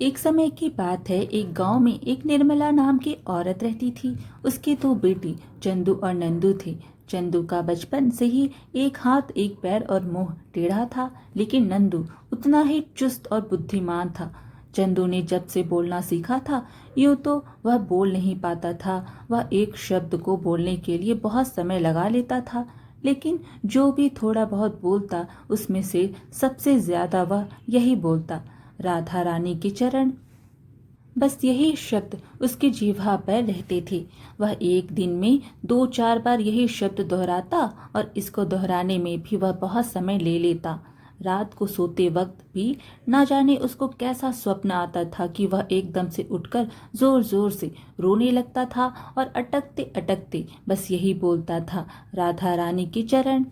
एक समय की बात है। एक गांव में एक निर्मला नाम की औरत रहती थी। उसके दो बेटी चंदू और नंदू थे। चंदू का बचपन से ही एक हाथ एक पैर और मुंह टेढ़ा था, लेकिन नंदू उतना ही चुस्त और बुद्धिमान था। चंदू ने जब से बोलना सीखा था, यूं तो वह बोल नहीं पाता था। वह एक शब्द को बोलने के लिए बहुत समय लगा लेता था, लेकिन जो भी थोड़ा बहुत बोलता उसमें से सबसे ज्यादा वह यही बोलता, राधा रानी के चरण। बस यही शब्द उसकी जिह्वा पर रहते थे। वह एक दिन में दो चार बार यही शब्द दोहराता और इसको दोहराने में भी वह बहुत समय ले लेता। रात को सोते वक्त भी ना जाने उसको कैसा स्वप्न आता था कि वह एकदम से उठकर जोर जोर से रोने लगता था और अटकते अटकते बस यही बोलता था, राधा रानी के चरण।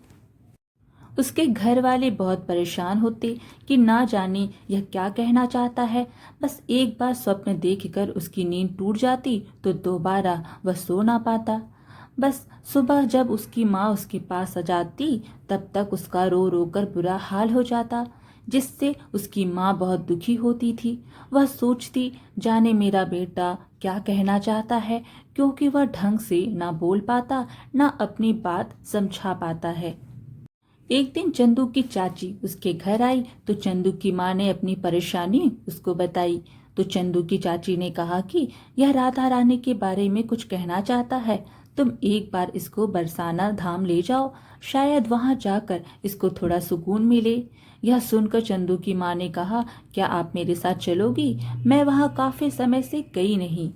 उसके घर वाले बहुत परेशान होते कि ना जाने यह क्या कहना चाहता है। बस एक बार स्वप्न देखकर उसकी नींद टूट जाती तो दोबारा वह सो ना पाता। बस सुबह जब उसकी माँ उसके पास आ जाती, तब तक उसका रो रो कर बुरा हाल हो जाता, जिससे उसकी माँ बहुत दुखी होती थी। वह सोचती, जाने मेरा बेटा क्या कहना चाहता है, क्योंकि वह ढंग से ना बोल पाता, ना अपनी बात समझा पाता है। एक दिन चंदू की चाची उसके घर आई तो चंदू की माँ ने अपनी परेशानी उसको बताई। तो चंदू की चाची ने कहा कि यह राधा रानी के बारे में कुछ कहना चाहता है। तुम एक बार इसको बरसाना धाम ले जाओ, शायद वहां जाकर इसको थोड़ा सुकून मिले। यह सुनकर चंदू की माँ ने कहा, क्या आप मेरे साथ चलोगी? मैं वहां काफी समय से गई नहीं।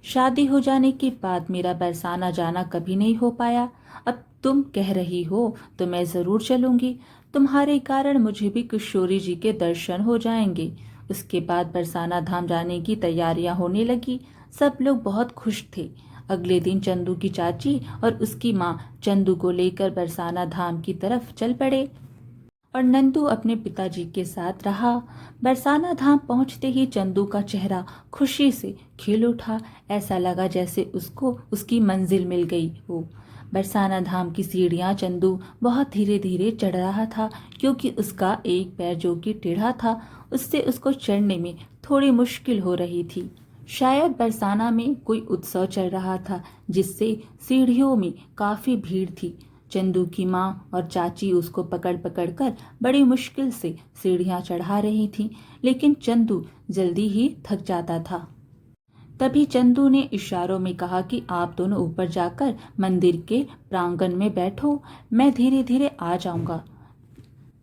शादी हो जाने के बाद मेरा बरसाना जाना कभी नहीं हो पाया। अब तुम कह रही हो तो मैं जरूर चलूंगी। तुम्हारे कारण मुझे भी किशोरी जी के दर्शन हो जाएंगे। उसके बाद बरसाना धाम जाने की तैयारियां होने लगी। सब लोग बहुत खुश थे। अगले दिन चंदू की चाची और उसकी माँ चंदू को लेकर बरसाना धाम की तरफ चल पड़े और नंदू अपने पिताजी के साथ रहा। बरसाना धाम पहुंचते ही चंदू का चेहरा खुशी से खिल उठा। ऐसा लगा जैसे उसको उसकी मंजिल मिल गई हो। बरसाना धाम की सीढ़ियां चंदू बहुत धीरे धीरे चढ़ रहा था, क्योंकि उसका एक पैर जो कि टेढ़ा था, उससे उसको चढ़ने में थोड़ी मुश्किल हो रही थी। शायद बरसाना में कोई उत्सव चल रहा था, जिससे सीढ़ियों में काफी भीड़ थी। चंदू की माँ और चाची उसको पकड़ पकड़ कर बड़ी मुश्किल से सीढ़ियां चढ़ा रही थीं, लेकिन चंदू जल्दी ही थक जाता था। तभी चंदू ने इशारों में कहा कि आप दोनों ऊपर जाकर मंदिर के प्रांगण में बैठो, मैं धीरे धीरे आ जाऊंगा।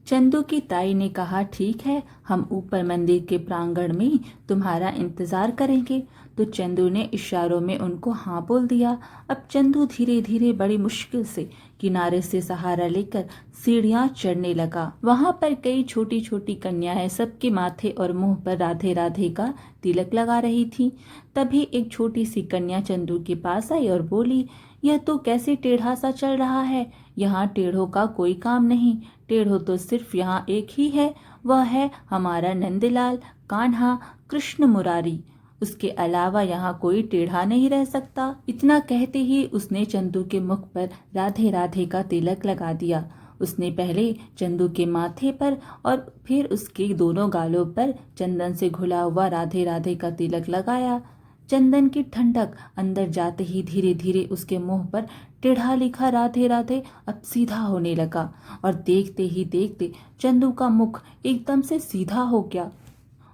चंदू की ताई ने कहा, ठीक है, हम ऊपर मंदिर के प्रांगण में तुम्हारा इंतजार करेंगे। तो चंदू ने इशारों में उनको हाँ बोल दिया। अब चंदू धीरे धीरे बड़ी मुश्किल से किनारे से सहारा लेकर सीढ़ियां चढ़ने लगा। वहां पर कई छोटी छोटी कन्याएं सबके माथे और मुंह पर राधे राधे का तिलक लगा रही थी। तभी एक छोटी सी कन्या चंदू के पास आई और बोली, यह तो कैसे टेढ़ा सा चल रहा है। यहाँ टेढ़ों का कोई काम नहीं। टेढ़ो तो सिर्फ यहाँ एक ही है, वह है हमारा नंदलाल, कान्हा, कृष्ण मुरारी। उसके अलावा यहाँ कोई टेढ़ा नहीं रह सकता। इतना कहते ही उसने चंदू के मुख पर राधे राधे का तिलक लगा दिया। उसने पहले चंदू के माथे पर और फिर उसके दोनों गालों पर चंदन से घुला हुआ राधे राधे का तिलक लगाया। चंदन की ठंडक अंदर जाते ही धीरे धीरे उसके मुंह पर टेढ़ा लिखा राधे राधे अब सीधा होने लगा और देखते ही देखते चंदू का मुख एकदम से सीधा हो गया।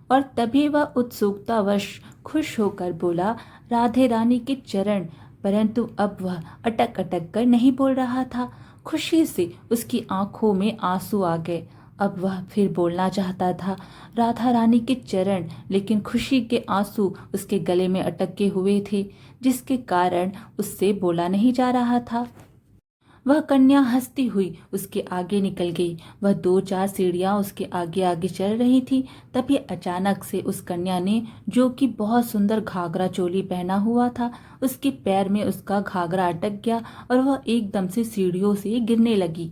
और तभी वह उत्सुकतावश खुश होकर बोला, राधे रानी के चरण। परंतु अब वह अटक अटक कर नहीं बोल रहा था। खुशी से उसकी आंखों में आंसू आ गए। अब वह फिर बोलना चाहता था, राधा रानी के चरण, लेकिन खुशी के आंसू उसके गले में अटके हुए थे, जिसके कारण उससे बोला नहीं जा रहा था। वह कन्या हंसती हुई उसके आगे निकल गई। वह दो चार सीढ़ियां उसके आगे आगे चल रही थी। तभी अचानक से उस कन्या ने, जो कि बहुत सुंदर घाघरा चोली पहना हुआ था, उसके पैर में उसका घाघरा अटक गया और वह एकदम से सीढ़ियों से गिरने लगी।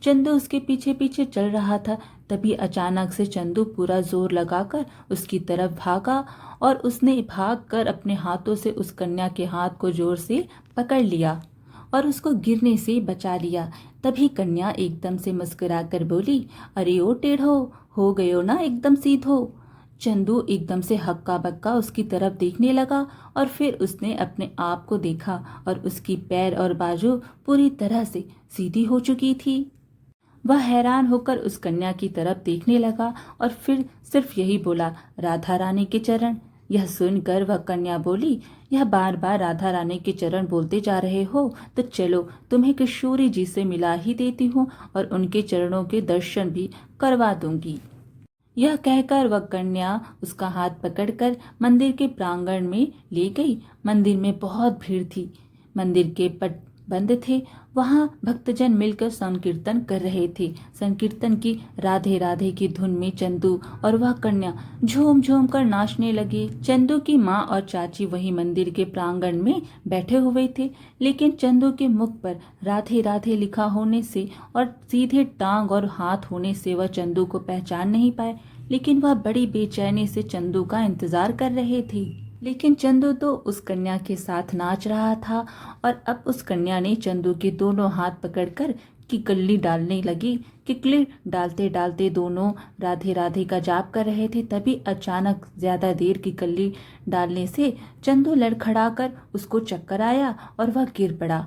चंदू उसके पीछे पीछे चल रहा था। तभी अचानक से चंदू पूरा जोर लगाकर उसकी तरफ भागा और उसने भागकर अपने हाथों से उस कन्या के हाथ को जोर से पकड़ लिया और उसको गिरने से बचा लिया। तभी कन्या एकदम से मुस्कुराकर बोली, अरे ओ टेढ़ो, हो गयो ना एकदम सीधो। चंदू एकदम से हक्का बक्का उसकी तरफ देखने लगा और फिर उसने अपने आप को देखा और उसकी पैर और बाजू पूरी तरह से सीधी हो चुकी थी। वह हैरान होकर उस कन्या की तरफ देखने लगा और फिर सिर्फ यही बोला, राधा रानी के चरण। यह सुनकर वह कन्या बोली, यह बार बार राधा रानी के चरण बोलते जा रहे हो तो चलो तुम्हें किशोरी जी से मिला ही देती हूँ और उनके चरणों के दर्शन भी करवा दूंगी। यह कहकर वह कन्या उसका हाथ पकड़कर मंदिर के प्रांगण में ले गई। मंदिर में बहुत भीड़ थी, मंदिर के पट बंद थे। वहां भक्तजन मिलकर संकीर्तन कर रहे थे। संकीर्तन की राधे राधे की धुन में चंदू और वह कन्या झूम झूम कर नाचने लगे। चंदू की माँ और चाची वही मंदिर के प्रांगण में बैठे हुए थे, लेकिन चंदू के मुख पर राधे राधे लिखा होने से और सीधे टांग और हाथ होने से वह चंदू को पहचान नहीं पाए। लेकिन वह बड़ी बेचैनी से चंदू का इंतजार कर रहे थे। लेकिन चंदू तो उस कन्या के साथ नाच रहा था और अब उस कन्या ने चंदू के दोनों हाथ पकड़कर किकली डालने लगी। किकली डालते डालते दोनों राधे राधे का जाप कर रहे थे। तभी अचानक ज्यादा देर किकली डालने से चंदू लड़खड़ाकर उसको चक्कर आया और वह गिर पड़ा।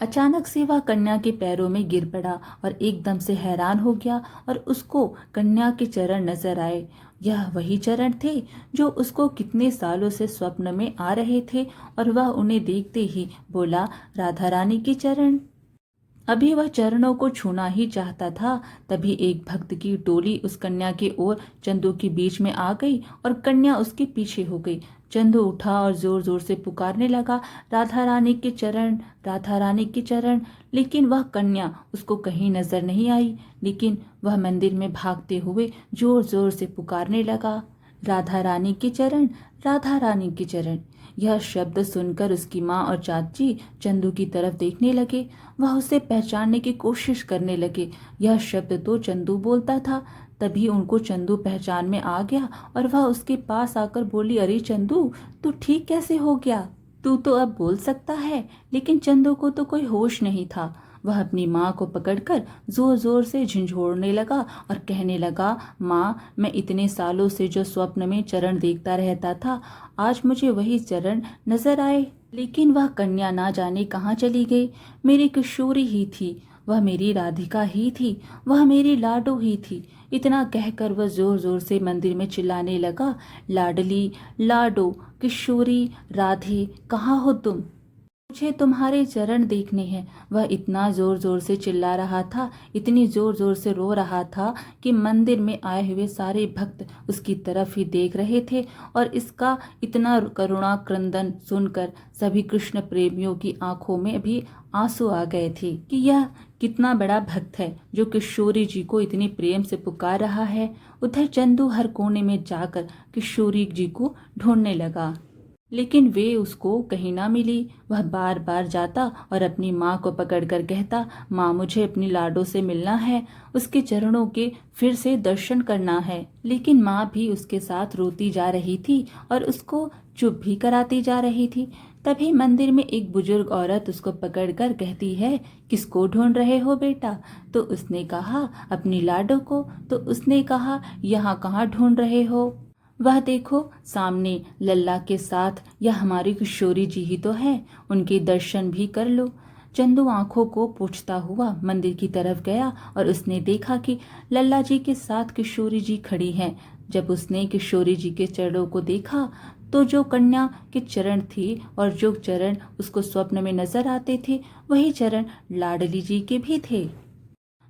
अचानक से वह कन्या के पैरों में गिर पड़ा और एकदम से हैरान हो गया और उसको कन्या के चरण नजर आए। यह वही चरण थे जो उसको कितने सालों से स्वप्न में आ रहे थे और वह उन्हें देखते ही बोला, राधा रानी के चरण। अभी वह चरणों को छूना ही चाहता था, तभी एक भक्त की टोली उस कन्या के ओर चंदू के बीच में आ गई और कन्या उसके पीछे हो गई। चंदू उठा और जोर जोर से पुकारने लगा, राधा रानी के चरण, राधा रानी के चरण। लेकिन वह कन्या उसको कहीं नजर नहीं आई। लेकिन वह मंदिर में भागते हुए जोर जोर से पुकारने लगा, राधा रानी के चरण, राधा रानी के चरण। यह शब्द सुनकर उसकी माँ और चाची चंदू की तरफ देखने लगे। वह उसे पहचानने की कोशिश करने लगे। यह शब्द तो चंदू बोलता था। तभी उनको चंदू पहचान में आ गया और वह उसके पास आकर बोली, अरे चंदू, तू ठीक कैसे हो गया? तू तो अब बोल सकता है। लेकिन चंदू को तो कोई होश नहीं था। वह अपनी माँ को पकड़कर जोर जोर से झंझोड़ने लगा और कहने लगा, माँ, मैं इतने सालों से जो स्वप्न में चरण देखता रहता था, आज मुझे वही चरण नजर आए। लेकिन वह कन्या ना जाने कहाँ चली गई। मेरी किशोरी ही थी, वह मेरी राधिका ही थी, वह मेरी लाडो ही थी। इतना कहकर वह जोर जोर से मंदिर में चिल्लाने लगा, लाडली, लाडो, किशोरी, राधे, कहाँ हो तुम? मुझे तुम्हारे चरण देखने हैं। वह इतना जोर जोर से चिल्ला रहा था, इतनी जोर जोर से रो रहा था कि मंदिर में आए हुए सारे भक्त उसकी तरफ ही देख रहे थे। और इसका इतना करुणा क्रंदन सुनकर सभी कृष्ण प्रेमियों की आंखों में भी आंसू आ गए थे कि यह कितना बड़ा भक्त है जो किशोरी जी को इतनी प्रेम से पुकार रहा है। उधर चंदू हर कोने में जाकर किशोरी जी को ढूंढने लगा, लेकिन वे उसको कहीं ना मिली। वह बार बार जाता और अपनी माँ को पकड़कर कहता, माँ, मुझे अपनी लाडो से मिलना है, उसके चरणों के फिर से दर्शन करना है। लेकिन माँ भी उसके साथ रोती जा रही थी और उसको चुप भी कराती जा रही थी। तभी मंदिर में एक बुजुर्ग औरत उसको पकड़कर कहती है, किसको ढूंढ रहे हो बेटा? तो उसने कहा, अपनी लाडो को। तो उसने कहा, यहाँ कहाँ ढूंढ रहे हो? वह देखो सामने लल्ला के साथ, यह हमारी किशोरी जी ही तो है, उनके दर्शन भी कर लो। चंदू आंखों को पोंछता हुआ मंदिर की तरफ गया और उसने देखा कि लल्ला जी के साथ किशोरी जी खड़ी हैं। जब उसने किशोरी जी के चरणों को देखा तो जो कन्या के चरण थे और जो चरण उसको स्वप्न में नजर आते थे, वही चरण लाडली जी के भी थे।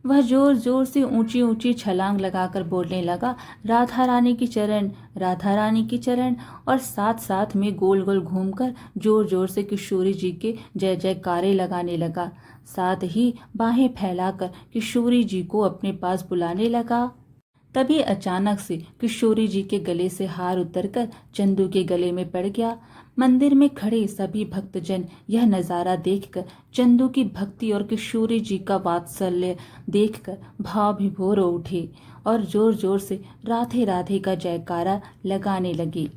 वह जोर जोर से ऊंची ऊंची छलांग लगाकर बोलने लगा, राधा रानी की चरण, राधा रानी की चरण। और साथ साथ में गोल गोल घूमकर जोर जोर से किशोरी जी के जय जयकारे लगाने लगा। साथ ही बाहें फैलाकर किशोरी जी को अपने पास बुलाने लगा। तभी अचानक से किशोरी जी के गले से हार उतरकर चंदू के गले में पड़ गया। मंदिर में खड़े सभी भक्तजन यह नजारा देखकर, चंदू की भक्ति और किशोरी जी का वात्सल्य देखकर भाव विभोर हो उठे और जोर जोर से राधे राधे का जयकारा लगाने लगे।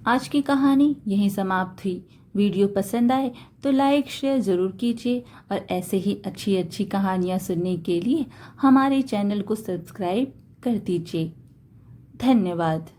आज की कहानी यहीं समाप्त हुई। वीडियो पसंद आए तो लाइक शेयर ज़रूर कीजिए और ऐसे ही अच्छी अच्छी कहानियाँ सुनने के लिए हमारे चैनल को सब्सक्राइब कर दीजिए। धन्यवाद।